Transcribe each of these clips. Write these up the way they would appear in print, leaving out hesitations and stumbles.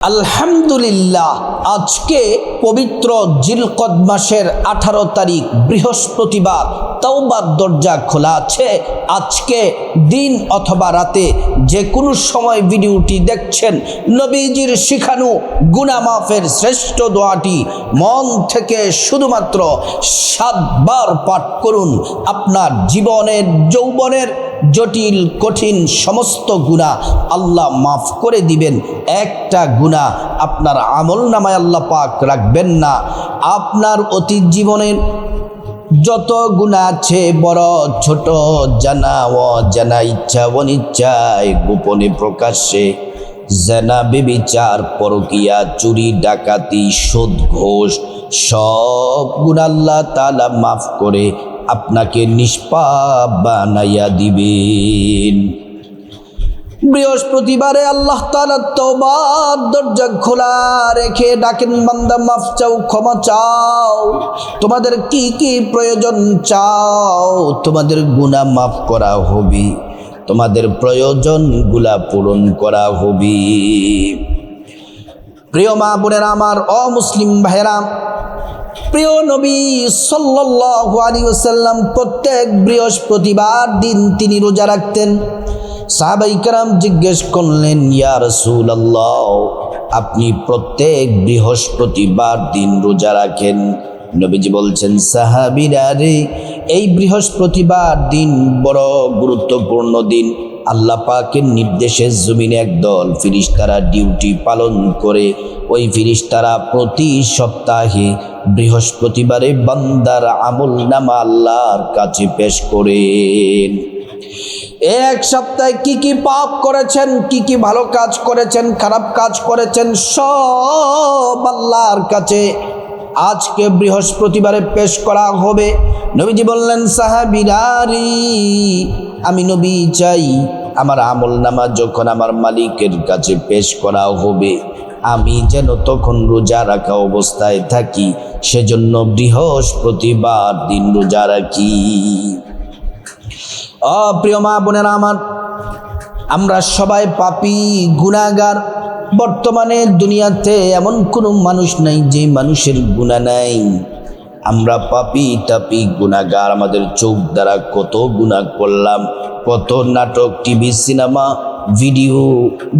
আলহামদুলিল্লাহ, আজকে পবিত্র জিলকদ মাসের 18 তারিখ বৃহস্পতিবার। তওবার দরজা খোলা আছে। আজকে দিন অথবা রাতে যে কোনো সময় ভিডিওটি দেখছেন, নবীজির শিখানো গুনাহ মাফের শ্রেষ্ঠ দোয়াটি মন থেকে শুধুমাত্র 7 বার পাঠ করুন। আপনার জীবনের যৌবনের জটিল কঠিন সমস্ত গুনাহ আল্লাহ মাফ করে দিবেন। একটা গুনাহ আপনার আমল নামায় আল্লাহ পাক রাখবেন না। আপনার অতীত জীবনের যত গুনাহ আছে, বড় ছোট, জানা অজানা, ইচ্ছা অনিচ্ছায়, গোপনে প্রকাশ্যে, জেনা বেবিচার, পরকিয়া, চুরি ডাকাতি, সুদ ঘোষ, সব গুনাহ আল্লাহ তাআলা মাফ করে আপনাকে নিষ্পাপ বানাইয়া দিবেন। বৃহস্পতিবারে আল্লাহ তাআলা তওবার দরজা খোলা রেখে ডাকেন, বান্দা মাফ চাও, ক্ষমা চাও, তোমাদের কি কি প্রয়োজন চাও, তোমাদের গুনাহ মাফ করা হবে, তোমাদের প্রয়োজনগুলা পূরণ করা হবে। প্রিয় মা বোনেরা আমার, অমুসলিম ভাইয়েরা, প্রিয় নবী সাল্লাল্লাহু আলাইহি ওয়াসাল্লাম প্রত্যেক বৃহস্পতিবার দিন তিনি রোজা রাখতেন। সাহাবায়ে কেরাম জিজ্ঞেস করলেন, ইয়া রাসূলুল্লাহ, আপনি প্রত্যেক বৃহস্পতিবার দিন রোজা রাখেন? নবীজি বলছেন, সাহাবীরা রে, এই বৃহস্পতিবার দিন বড় গুরুত্বপূর্ণ দিন। আল্লাহ পাকের নির্দেশে জমিনে একদল ফেরেশতারা ডিউটি পালন করে। ওই ফেরেশতারা প্রতি সপ্তাহে বৃহস্পতিবারে বান্দার আমল নামা আল্লাহর কাছে পেশ করেন। এক সপ্তাহে কি কি পাপ করেছেন, কি কি ভালো কাজ করেছেন, খারাপ কাজ করেছেন, সব আল্লাহর কাছে আজকে বৃহস্পতিবারে পেশ করা হবে। নবীজি বললেন, সাহাবীরা রে, আমি নবী চাই আমার আমল নামা যখন আমার মালিকের কাছে পেশ করা হবে, আমি যেন তখন রোজা রাখা অবস্থায় থাকি, সেজন্য বৃহস্পতিবার দিন রোজা রাখি। প্রিয় মা বোনেরা আমার, আমরা সবাই পাপী, গুনাহগার। বর্তমানে দুনিয়াতে এমন কোনো মানুষ নাই যে মানুষের গুনাহ নাই। আমরা পাপী তাপী গুনাহগার। আমাদের চোখ দ্বারা কত গুনাহ করলাম, কত নাটক, টিভি, সিনেমা, ভিডিও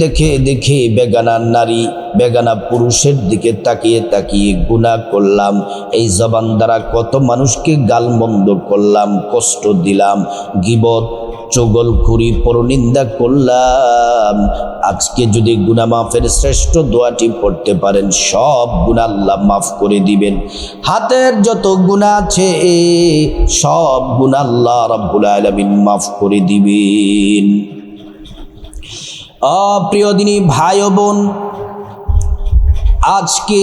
দেখে দেখে বেগানা নারী, বেগানা পুরুষের দিকে তাকিয়ে তাকিয়ে গুনাহ করলাম। এই জবান দ্বারা কত মানুষকে গালমন্দ করলাম, কষ্ট দিলাম, গীবত, চগলখুরি, পরনিন্দা করলাম। আজকে যদি গুনাহ মাফের শ্রেষ্ঠ দোয়াটি পড়তে পারেন, সব গুনাহ আল্লাহ মাফ করে দিবেন। হাতের যত গুনাহ আছে সব গুনাহ আল্লাহ রাব্বুল আলামিন মাফ করে দিবেন। প্রিয় দিনী ভাই ও বোন, আজকে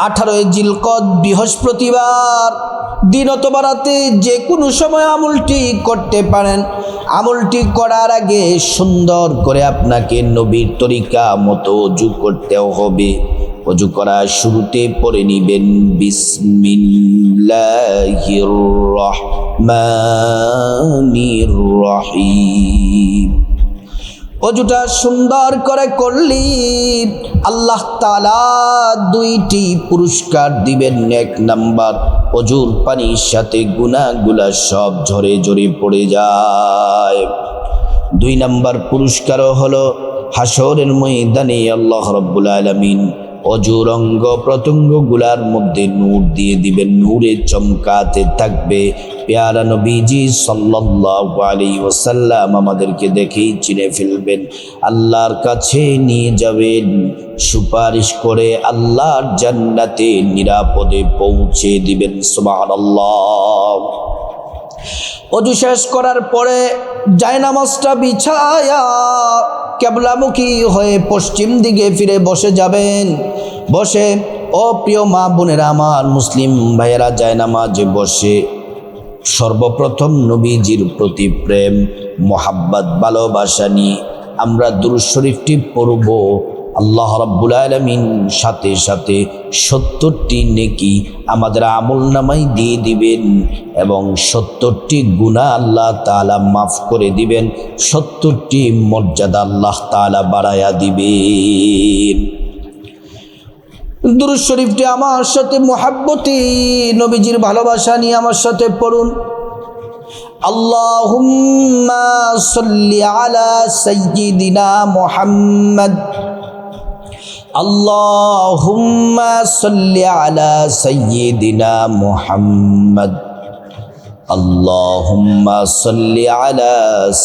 18 জিলকদ বৃহস্পতিবার দিন অথবা রাতে যে কোনো সময় আমলটি করতে পারেন। আমলটি করার আগে সুন্দর করে আপনাকে নবীর তরিকা মতো ওযু করতে হবে। ওযু করার শুরুতে পড়ে নিবেন, বিসমিল্লাহির রহমানির রহিম। ওযুটা সুন্দর করে করলি আল্লাহ তাআলা 2টি পুরস্কার দিবেন। 1 নাম্বার, ওযুর পানির সাথে গুনাহগুলা সব ঝরে ঝরে পড়ে যায়। 2 নাম্বার পুরস্কারও হলো হাসরের ময়দানে আল্লাহ রাব্বুল আলামিন ওযুর অঙ্গ প্রত্যঙ্গগুলার মধ্যে নূর দিয়ে দিবেন, নূরে চমকাতে থাকবে। পেয়ারা নবীজি সাল্লাল্লাহু আলাইহি ওয়াসাল্লাম আমাদেরকে দেখেই চিনে ফেলবেন, আল্লাহর কাছে নিয়ে যাবেন, সুপারিশ করে আল্লাহর জান্নাতে নিরাপদে পৌঁছে দিবেন। সুবহানাল্লাহ। ওযু শেষ করার পরে জায়নামাজটা বিছায়া কিবলামুখী হয়ে পশ্চিম দিকে ফিরে বসে যাবেন। বসে, ও প্রিয় মা বোনেরা আমার, মুসলিম ভাইয়েরা, জায়নামাজে বসে সর্বপ্রথম নবীজির প্রতি প্রেম, মোহাব্বত, ভালোবাসা নিয়ে আমরা দুরূদ শরীফটি পড়ব। আল্লাহ রাব্বুল আলামিন সাথে সাথে 70টি নেকি আমাদের আমলনামায় দিয়ে দিবেন এবং 70টি গুনাহ আল্লাহ তাআলা মাফ করে দিবেন, 70টি মর্যাদা আল্লাহ তাআলা বাড়ায়া দিবেন। দুরূদ শরীফটি আমার সাথে মুহাব্বতে নবীজির ভালোবাসা নিয়ে আমার সাথে পড়ুন। আল্লাহুম্মা সাল্লি আলা সাইয়্যিদিনা মুহাম্মদ, আল্লাহুম্মা সাল্লি আলা সাইয়্যিদিনা মুহাম্মদ, আল্লাহুম্মা সাল্লি আলা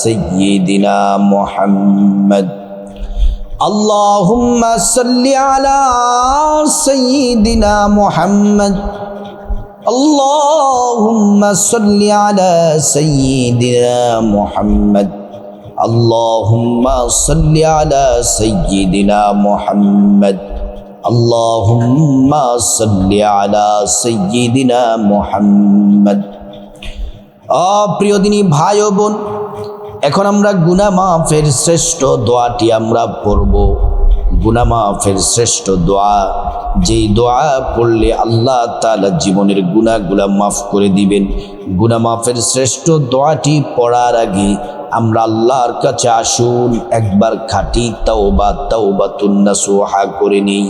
সাইয়্যিদিনা মুহাম্মদ, আল্লাহুম্মা সাল্লি আলা সাইয়্যিদিনা মুহাম্মদ, আল্লাহুম্মা সাল্লি আলা সাইয়্যিদিনা মুহাম্মদ, আল্লাহুম্মা সাল্লি আলা সাইয়্যিদিনা মুহাম্মদ, আল্লাহুম্মা সাল্লি আলা সাইয়্যিদিনা মুহাম্মদ। প্রিয় দিনী ভাই ও বোন, এখন আমরা গুনাহ মাফের শ্রেষ্ঠ দোয়াটি আমরা পড়ব। গুনাহ মাফের শ্রেষ্ঠ দোয়া, যেই দোয়া পড়লে আল্লাহ তাআলা জীবনের গুনাহগুলা মাফ করে দিবেন। গুনাহ মাফের শ্রেষ্ঠ দোয়াটি পড়ার আগে আমরা আল্লাহর কাছে আসুন, একবার খাঁটি তাওবাতুন নাসুহা করে নেই।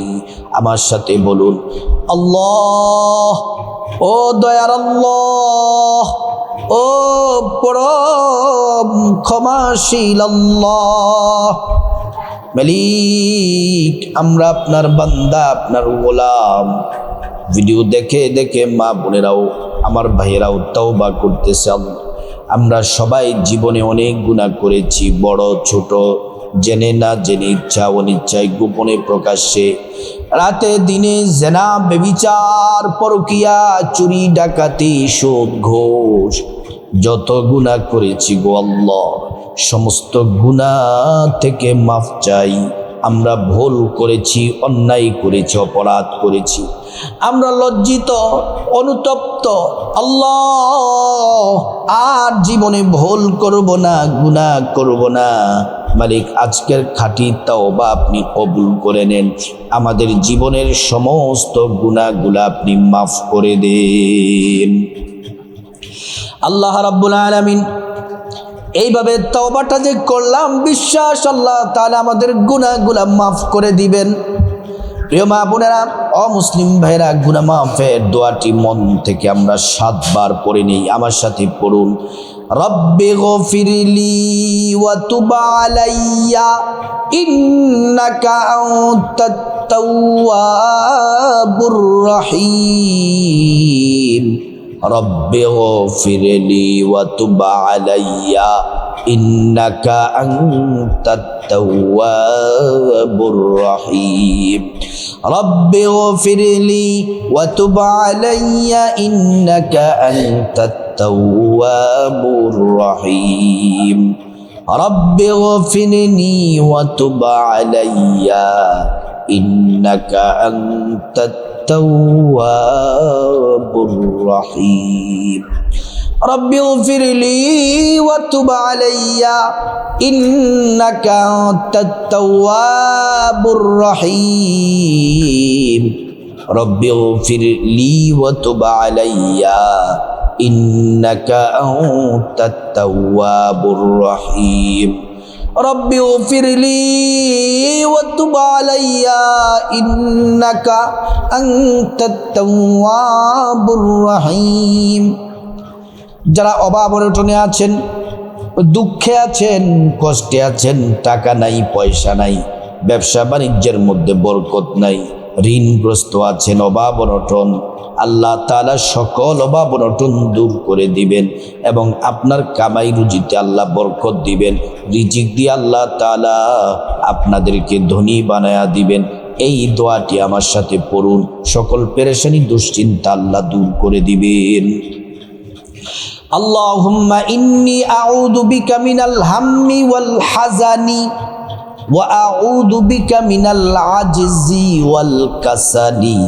আমার সাথে বলুন, আল্লাহ, ও দয়ার আল্লাহ, ও পরম ক্ষমাশীল আল্লাহ, মালিক, আমরা আপনার বান্দা, আপনার গোলাম। ভিডিও দেখে দেখে মা বোনেরাও, আমার ভাইয়েরাও তাওবা করতেছে। আমরা সবাই জীবনে অনেক গুনাহ করেছি, বড় ছোট, জেনে না জেনে, ইচ্ছা অনিচ্ছায়, গোপনে প্রকাশ্যে, রাতে দিনে, জেনা, ব্যভিচার, পরকিয়া, চুরি, ডাকাতি, সুদ, ঘুষ, যত গুনাহ করেছি গো আল্লাহ, সমস্ত গুনাহ থেকে মাফ চাই। আমরা ভুল করেছি, অন্যায় করেছি, অপরাধ করেছি, আমরা লজ্জিত, অনুতপ্ত। আল্লাহ, আর জীবনে ভুল করব না, গুনাহ করব না। মালিক, আজকের খাঁটি তাওবা আপনি কবুল করে নেন, আমাদের জীবনের সমস্ত গুনাহগুলা আপনি মাফ করে দেন। আল্লাহ রাব্বুল আলামিন, এইভাবে তাওবাটা যে করলাম, বিশ্বাস আল্লাহ তাআলা আমাদের গুনাহগুলা মাফ করে দিবেন। প্রিয় মা বোনেরা, অমুসলিম ভাইরা, গুনাহ মাফের দোয়াটি মন থেকে আমরা 7 বার পড়ে নেই। আমার সাথে পড়ুন, রব্বি গফিরলি ওয়া তুব আলাইয়া ইন্নাকা আনতাত তাওয়াবুর রহিম। রব্বি গফিরলি ওয়া তুব আলাইয়া ইন্নাকা আনতাত তাওয়াবুর রহিম। রব্বি গফিরলি ওয়া তুব আলাইয়া ইন্নাকা আনতাত তাওয়াবুর রহিম। রব্বি গফিরলি ওয়া তুব আলাইয়া ইন্নাকা আনতাত তাওয়াবুর রহিম। রব্বি গফিরলি ওয়া তুব আলাইয়া ইন্নাকা আনতাত তাওয়াবুর রহিম। রব্বি গফিরলি ওয়া তুব আলাইয়া ইন্নাকা আনতাত তাওয়াবুর রহিম। রব্বি গফিরলি ওয়া তুব আলাইয়া ইন্নাকা আনতাত তাওয়াবুর রহিম। যারা অভাব অনটনে আছেন, দুঃখে আছেন, কষ্টে আছেন, টাকা নাই, পয়সা নাই, ব্যবসা বাণিজ্যের মধ্যে বরকত নাই, ঋণগ্রস্ত আছেন, অভাব অনটন, আল্লাহ তাআলা সকল অভাব অনটন দূর করে দিবেন এবং আপনার কামাই রুজিতে আল্লাহ বরকত দিবেন। রিজিক দিয়ে আল্লাহ তাআলা আপনাদেরকে ধনী বানায়া দিবেন। এই দোয়াটি আমার সাথে পড়ুন, সকল পেরেশানি, দুশ্চিন্তা আল্লাহ দূর করে দিবেন। আল্লাহুম্মা ইন্নী আউযু বিকা মিনাল হাম্মি ওয়াল হাযানি ওয়া আউযু বিকা মিনাল আজজি ওয়াল কাসালি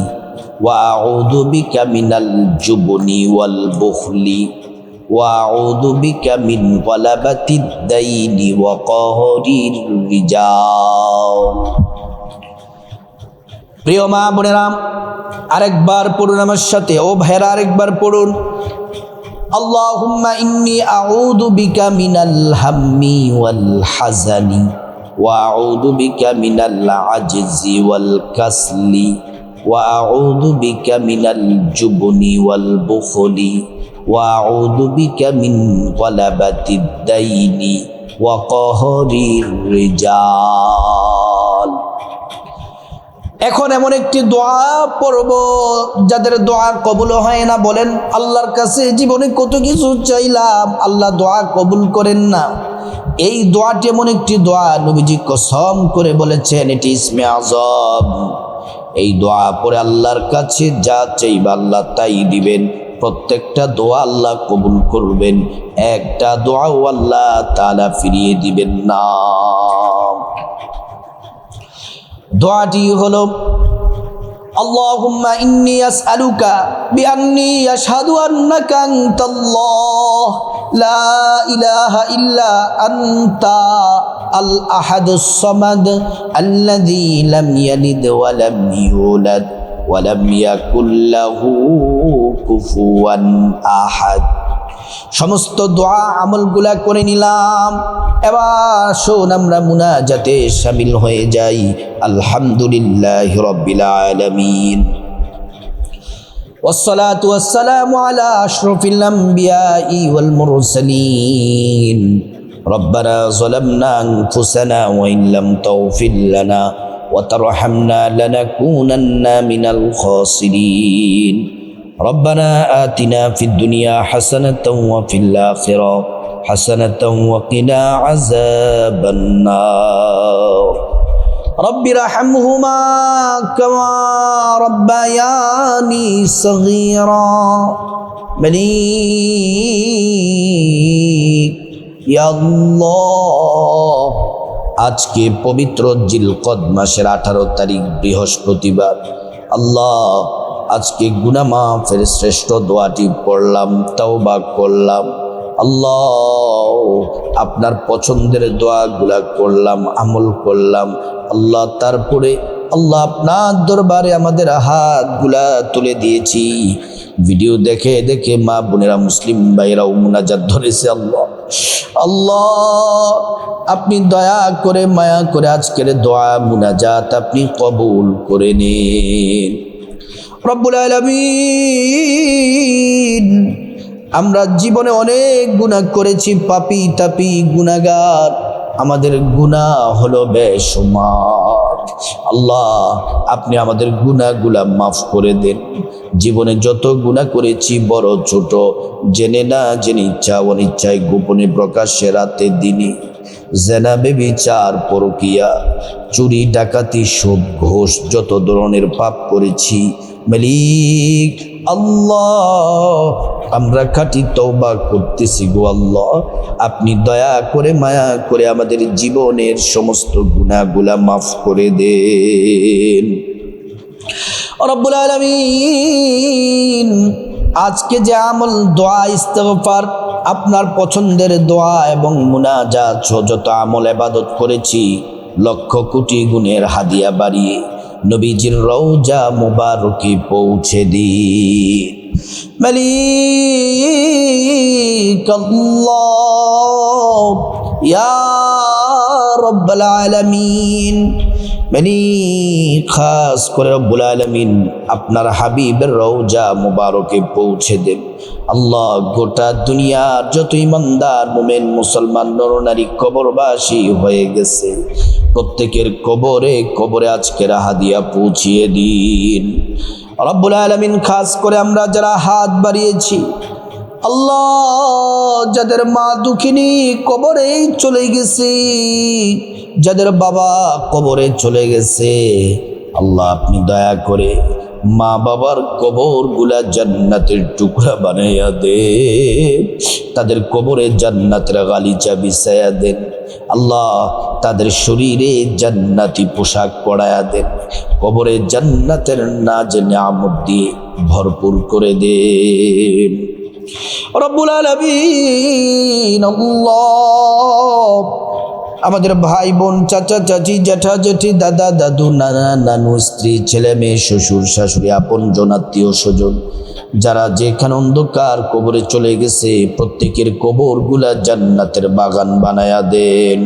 ওয়া আউযু বিকা মিনাল জুবনি ওয়াল বুখলি ওয়া আউযু বিকা মিন গলাবাতিদ দাইনি ওয়া কাহরির রিজাল। প্রিয় মা বোনেরা, আরেকবার পড়ুন আমার সাথে, ও ভাইরা আরেকবার পড়ুন। আল্লাহুম্মা ইন্নী আউযু বিকা মিনাল হাম্মি ওয়াল হাযানি ওয়া আউযু বিকা মিনাল আজজি ওয়াল কাসলি ওয়া আউযু বিকা মিনাল জুবনি ওয়াল বুখলি ওয়া আউযু বিকা মিন গালাবাতিদ দাইনি ওয়া কাহরির রিজাল। এখন এমন একটি দোয়া পড়ব যাদের দোয়া কবুল হয় না। বলেন, আল্লাহর কাছে জীবনে কত কিছু চাইলাম, আল্লাহ দোয়া কবুল করেন না। এই দোয়াটি এমন একটি দোয়া, নবীজি কসম করে বলেছেন এটি ইসমে আযম। এই দোয়া পড়ে আল্লাহর কাছে যা চাইবা আল্লাহ তাই দিবেন। প্রত্যেকটা দোয়া আল্লাহ কবুল করবেন, একটা দোয়াও আল্লাহ তাআলা ফিরিয়ে দিবেন না। দোয়াটি হলো, আল্লাহুম্মা ইন্নী আসআলুকা বিআন্নী আশহাদু আন্নাকা আনতাল্লাহ লা ইলাহা ইল্লা আনতা আল আহাদুস সামাদ আল্লাযী লাম ইয়ালিদ ওয়া লাম ইউলাদ ওয়া লাম ইয়াকুল লাহু কুফুয়ান আহাদ। সমস্ত দোয়া আমলগুলা করে নিলাম, এবার শোন আমরা মুনাজাতে শামিল হয়ে যাই। আলহামদুলিল্লাহি রাব্বিল আলামিন ওয়াসসালাতু ওয়াসসালামু আলা আশরাফিল আমবিয়াই ওয়াল মুরসালিন। রব্বানা যালামনা আনফুসানা ওয়া ইন লাম তাগফির লানা ওয়া তারহামনা লানাকুনান্না মিনাল খাসিরিন। ربنا آتنا في الدنيا حسنة وفي الآخرة حسنة وقنا عذاب النار رب ارحمهما كما ربياني صغيرا مليك يا الله। আজকে পবিত্র জিলকদ মাসের 18 তারিখ বৃহস্পতিবার। আল্লাহ, আজকে গুনাহ মাফের শ্রেষ্ঠ দোয়াটি পড়লাম, তাওবা করলাম। আল্লাহ, আপনার পছন্দের দোয়াগুলা করলাম, আমল করলাম। আল্লাহ, তারপরে আল্লাহ আপনার দরবারে আমাদের হাতগুলা তুলে দিয়েছি। ভিডিও দেখে দেখে মা বোনেরা, মুসলিম ভাইরাও মুনাজাত ধরেছে। আল্লাহ আল্লাহ, আপনি দয়া করে মায়া করে আজকের দোয়া মুনাজাত আপনি কবুল করে নিন রব্বুল আলামিন। আমরা জীবনে অনেক গুনাহ করেছি, পাপী তাপী গুনাহগার, আমাদের গুনাহ হলো বেশুমার। আল্লাহ, আপনি আমাদের গুনাহগুলা মাফ করে দেন। জীবনে যত গুনাহ করেছি, বড় ছোট, জেনে না জেনে, ইচ্ছা অনিচ্ছায়, গোপনে প্রকাশ্যে, রাতে দিনে, জেনা বেবিচার পরকিয়া, চুরি ডাকাতি সুদ ঘুষ, যত ধরনের পাপ করেছি মালিক আল্লাহ, আমরা খাঁটি তওবা করতেছি গো আল্লাহ। আপনি দয়া করে মায়া করে আমাদের জীবনের সমস্ত গুনাহগুলা মাফ করে দেন রব্বুল আলামিন। আজকে যে আমল, দোয়া, ইস্তেগফার, আপনার পছন্দের দোয়া এবং মুনাজাত যত আমল ইবাদত করেছি, লক্ষ কোটি গুণের হাদিয়া বাড়িয়ে নবীজির রওজা মুবারকে পৌঁছে দিন মালিক আল্লাহ ইয়া রাব্বাল আলামিন। খাস করে রব্বুল আলামিন আপনার হাবিবের রওজা মুবারকে পৌঁছে দেন আল্লাহ। গোটা দুনিয়ার যত ইমানদার মুমিন মুসলমান নরনারী কবরবাসী হয়ে গেছে, প্রত্যেকের কবরে কবরে আজকের হাদিয়া পৌঁছিয়ে দিন রব্বুল আলামিন। খাস করে আমরা যারা হাত বাড়িয়েছি আল্লাহ, যাদের মা দুঃখিনী কবরে চলে গেছে, যাদের বাবা কবরে চলে গেছে, আল্লাহ আপনি দয়া করে মা বাবার কবরগুলা জান্নাতের টুকরা বানাইয়া দেন, তাদের কবরে জান্নাতের গালিচা বিছাইয়া দেন আল্লাহ, তাদের শরীরে জান্নাতি পোশাক পরাইয়া দেন, কবরে জান্নাতের নাজ নিয়ামত দিয়ে ভরপুর করে দেন রব্বুল আলামিন। আল্লাহ আমাদের ভাই বোন, চাচা চাচি, জ্যাঠা জেঠি, দাদা দাদু, নানা নানু, স্ত্রী ছেলে মেয়ে, শ্বশুর শাশুড়ি, আপনজন আত্মীয় স্বজন যারা যেখানে অন্ধকার কবরে চলে গেছে, প্রত্যেকের কবরগুলা জান্নাতের বাগান বানায়া দেন।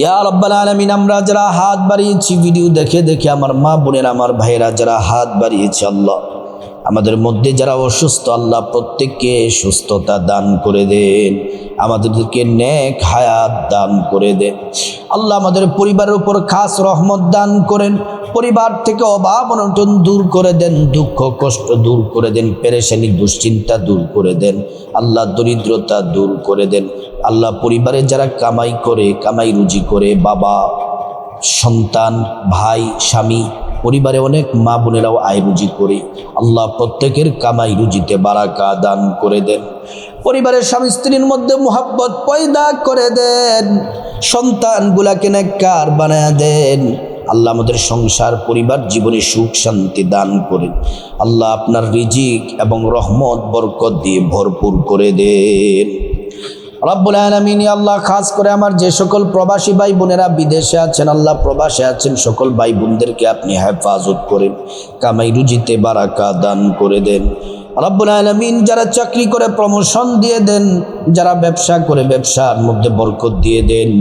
ইয়া রাব্বাল আলামিন, আমরা যারা হাত বাড়িয়েছি ভিডিও দেখে দেখে, আমার মা বোনের, আমার ভাইয়েরা যারা হাত বাড়িয়েছে, আল্লাহ আমাদের মধ্যে যারা অসুস্থ, আল্লাহ প্রত্যেককে সুস্থতা দান করে দেন, আমাদেরকে নেক হায়াত দান করে দেন। আল্লাহ আমাদের পরিবারের উপর খাস রহমত দান করেন, পরিবার থেকে অভাব অনটন দূর করে দেন, দুঃখ কষ্ট দূর করে দেন, পেরেশানি দুশ্চিন্তা দূর করে দেন, আল্লাহ দরিদ্রতা দূর করে দেন। আল্লাহ পরিবারে যারা কামাই করে, কামাই রুজি করে, বাবা, সন্তান, ভাই, স্বামী, পরিবারে অনেক মা বোনেরাও আয় রুজি করে, আল্লাহ প্রত্যেকের কামাই রুজিতে বারাকা দান করে দেন। পরিবারের স্বামী স্ত্রীর মধ্যে মোহাব্বত পয়দা করে দেন, সন্তানগুলাকে নেককার বানায়া দেন। আল্লাহ আমাদের সংসার পরিবার জীবনে সুখ শান্তি দান করেন। আল্লাহ আপনার রিজিক এবং রহমত বরকত দিয়ে ভরপুর করে দেন। রব্বুল আলামিন, আল্লাহ খাস করে আমার যে সকল প্রবাসী ভাই বোনেরা বিদেশে আছেন, আল্লাহ প্রবাসে আছেন সকল ভাই বোনদেরকে আপনি হেফাজত করেন, কামাই রুজিতে বারাকা দান করে দেন। রব্বুল আলামিন, যারা চাকরি করে প্রমোশন দিয়ে দেন, যারা ব্যবসা করে ব্যবসার মধ্যে বরকত দিয়ে দেন,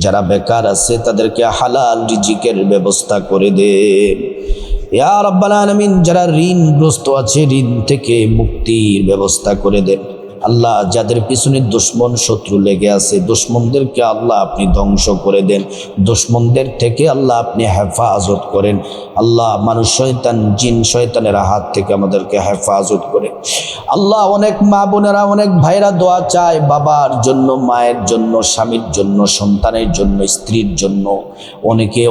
যারা বেকার আছে তাদেরকে হালাল রিজিকের ব্যবস্থা করে দেন। ইয়া রাব্বাল আলামিন, যারা ঋণগ্রস্ত আছে ঋণ থেকে মুক্তির ব্যবস্থা করে দেন। আল্লাহ যাদের পিছনে দুশ্মন শত্রু লেগে আছে, দুশ্মনদেরকে আল্লাহ আপনি ধ্বংস করে দেন, দুশ্মনদের থেকে আল্লাহ আপনি হেফাজত করেন। আল্লাহ মানুষ শয়তান জিন শয়তানের হাত থেকে আমাদেরকে হেফাজত করে। আল্লাহ অনেক মা বোনেরা, অনেক ভাইরা দোয়া চায় বাবার জন্য, মায়ের জন্য, স্বামীর জন্য, সন্তানের জন্য, স্ত্রীর জন্য।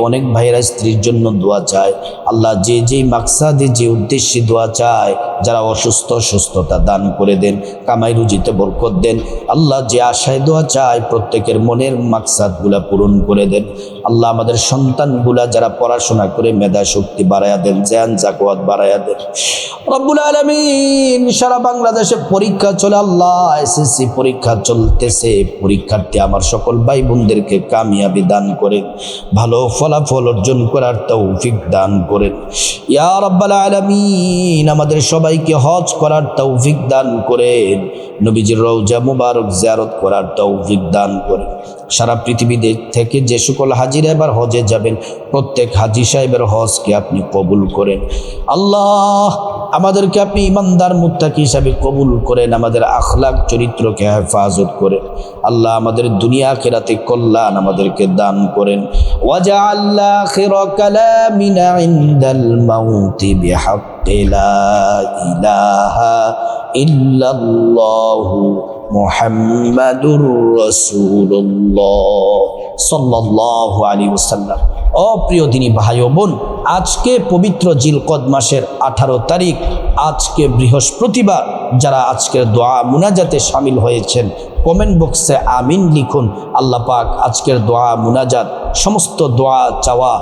অনেক ভাইরা স্ত্রীর জন্য দোয়া চায়। আল্লাহ যে যেই মাকসাদে যে উদ্দেশ্যে দোয়া চায়, যারা অসুস্থ সুস্থতা দান করে দেন, কামাই রুজিতে বরকত দেন। আল্লাহ যে আশায় দোয়া চায় প্রত্যেকের মনের মাকসাদগুলা পূরণ করে দেন। আল্লাহ আমাদের সন্তানগুলা যারা পড়াশোনা করে মেধা শক্তি বাড়ায়া দেন, জ্ঞান জাকওয়াত বাড়ায়া দেন। রব্বুল আলামিন, সারা বাংলাদেশে পরীক্ষা চলে, আল্লাহ এসএসসি পরীক্ষা চলতেছে, পরীক্ষার্থী আমার সকল ভাই বোনদেরকে কামিয়াবি দান করেন, ভালো ফলাফল অর্জন করার তৌফিক দান করেন। ইয়া রাব্বাল আলামিন, আমাদের সবাইকে হজ করার তৌফিক দান করেন, নবীজির রওজা মুবারক জিয়ারত করার তৌফিক দান করেন। সারা পৃথিবী থেকে যে সকল হাজিরা এবার হজে যাবেন, প্রত্যেক হাজি সাহেবের হজকে আপনি কবুল করেন। আল্লাহ আমাদেরকে আপনি ইমানদার মুত্তাকি হিসাবে কবুল করেন, আমাদের আখলাক চরিত্রকে হেফাজত করেন। আল্লাহ আমাদের দুনিয়া আখিরাতে কল্যাণ আমাদেরকে দান করেন। ওয়াজআল আখিরা কালামিনা ইনদাল মাউতি বিহাক্কি লা ইলাহা ইল্লাল্লাহু মুহাম্মাদুর রাসূলুল্লাহ সাল্লাল্লাহু আলাইহি ওয়াসাল্লাম। প্রিয় দিনী ভাই ও বোন, আজকে পবিত্র জিলকদ মাসের 18 তারিখ, আজকে বৃহস্পতিবার। যারা আজকের দোয়া মুনাজাতে শামিল হয়েছেন কমেন্ট বক্সে আমিন লিখুন। আল্লাহ পাক আজকের দোয়া মুনাজাত, সমস্ত দোয়া চাওয়া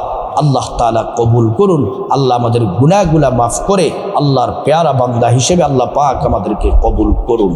আল্লাহ তাআলা কবুল করুন। আল্লাহ আমাদের গুনাহগুলা মাফ করে আল্লাহর পেয়ারা বান্দা হিসেবে আল্লাহ পাক আমাদেরকে কবুল করুন।